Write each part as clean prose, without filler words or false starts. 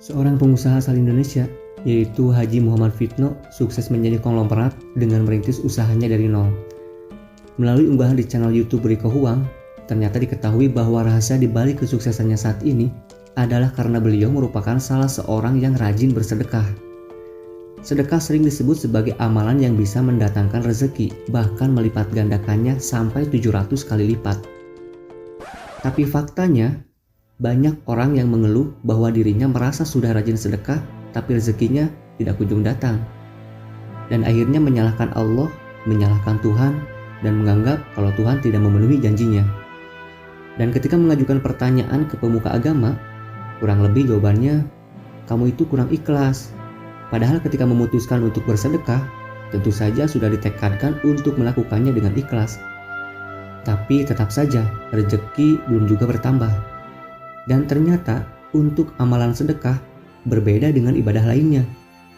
Seorang pengusaha asal Indonesia, yaitu Haji Muhammad Fitno, sukses menjadi konglomerat dengan merintis usahanya dari nol. Melalui unggahan di channel YouTube Riko Huang, ternyata diketahui bahwa rahasia di balik kesuksesannya saat ini adalah karena beliau merupakan salah seorang yang rajin bersedekah. Sedekah sering disebut sebagai amalan yang bisa mendatangkan rezeki, bahkan melipat gandakannya sampai 700 kali lipat. Tapi faktanya, banyak orang yang mengeluh bahwa dirinya merasa sudah rajin sedekah, tapi rezekinya tidak kunjung datang. Dan akhirnya menyalahkan Allah, menyalahkan Tuhan, dan menganggap kalau Tuhan tidak memenuhi janjinya. Dan ketika mengajukan pertanyaan ke pemuka agama, kurang lebih jawabannya, kamu itu kurang ikhlas. Padahal ketika memutuskan untuk bersedekah, tentu saja sudah ditekadkan untuk melakukannya dengan ikhlas. Tapi tetap saja, rezeki belum juga bertambah. Dan ternyata untuk amalan sedekah berbeda dengan ibadah lainnya.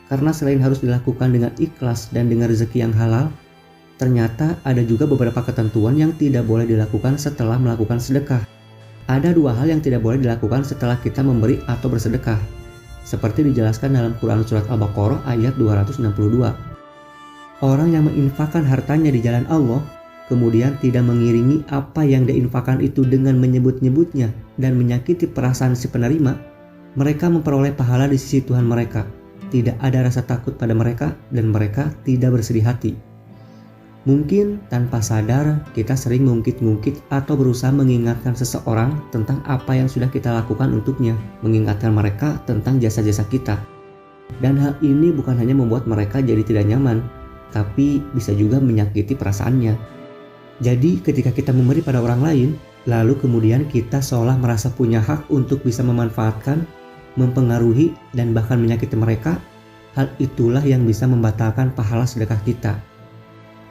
Karena selain harus dilakukan dengan ikhlas dan dengan rezeki yang halal, ternyata ada juga beberapa ketentuan yang tidak boleh dilakukan setelah melakukan sedekah. Ada dua hal yang tidak boleh dilakukan setelah kita memberi atau bersedekah. Seperti dijelaskan dalam Quran Surat Al-Baqarah ayat 262. Orang yang menginfakkan hartanya di jalan Allah, kemudian tidak mengiringi apa yang diinfakkan itu dengan menyebut-nyebutnya dan menyakiti perasaan si penerima, mereka memperoleh pahala di sisi Tuhan mereka. Tidak ada rasa takut pada mereka dan mereka tidak bersedih hati. Mungkin tanpa sadar kita sering ngungkit-ngungkit atau berusaha mengingatkan seseorang tentang apa yang sudah kita lakukan untuknya, mengingatkan mereka tentang jasa-jasa kita. Dan hal ini bukan hanya membuat mereka jadi tidak nyaman, tapi bisa juga menyakiti perasaannya. Jadi ketika kita memberi pada orang lain, lalu kemudian kita seolah merasa punya hak untuk bisa memanfaatkan, mempengaruhi, dan bahkan menyakiti mereka, hal itulah yang bisa membatalkan pahala sedekah kita.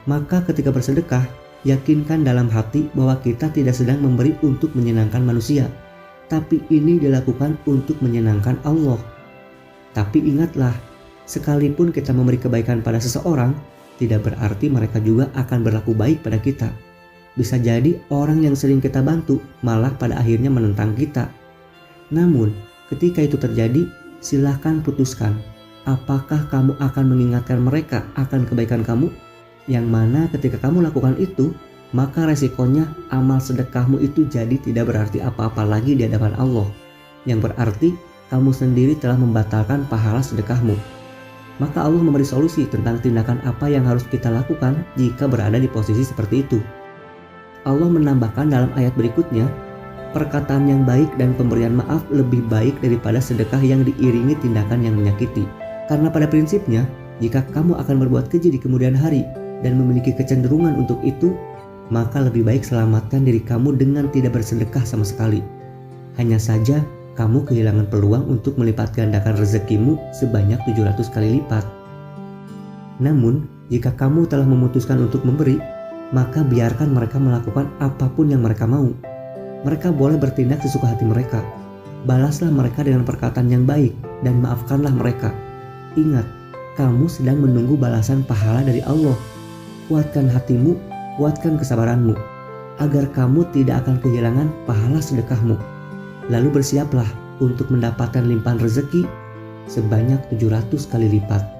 Maka ketika bersedekah, yakinkan dalam hati bahwa kita tidak sedang memberi untuk menyenangkan manusia, tapi ini dilakukan untuk menyenangkan Allah. Tapi ingatlah, sekalipun kita memberi kebaikan pada seseorang, tidak berarti mereka juga akan berlaku baik pada kita. Bisa jadi orang yang sering kita bantu malah pada akhirnya menentang kita. Namun, ketika itu terjadi, silahkan putuskan. Apakah kamu akan mengingatkan mereka akan kebaikan kamu? Yang mana ketika kamu lakukan itu, maka resikonya amal sedekahmu itu jadi tidak berarti apa-apa lagi di hadapan Allah. Yang berarti kamu sendiri telah membatalkan pahala sedekahmu. Maka Allah memberi solusi tentang tindakan apa yang harus kita lakukan jika berada di posisi seperti itu. Allah menambahkan dalam ayat berikutnya, perkataan yang baik dan pemberian maaf lebih baik daripada sedekah yang diiringi tindakan yang menyakiti. Karena pada prinsipnya, jika kamu akan berbuat keji di kemudian hari dan memiliki kecenderungan untuk itu, maka lebih baik selamatkan diri kamu dengan tidak bersedekah sama sekali. Hanya saja, kamu kehilangan peluang untuk melipat gandakan rezekimu sebanyak 700 kali lipat. Namun, jika kamu telah memutuskan untuk memberi, maka biarkan mereka melakukan apapun yang mereka mau. Mereka boleh bertindak sesuka hati mereka. Balaslah mereka dengan perkataan yang baik dan maafkanlah mereka. Ingat, kamu sedang menunggu balasan pahala dari Allah. Kuatkan hatimu, kuatkan kesabaranmu, agar kamu tidak akan kehilangan pahala sedekahmu. Lalu bersiaplah untuk mendapatkan limpahan rezeki sebanyak 700 kali lipat.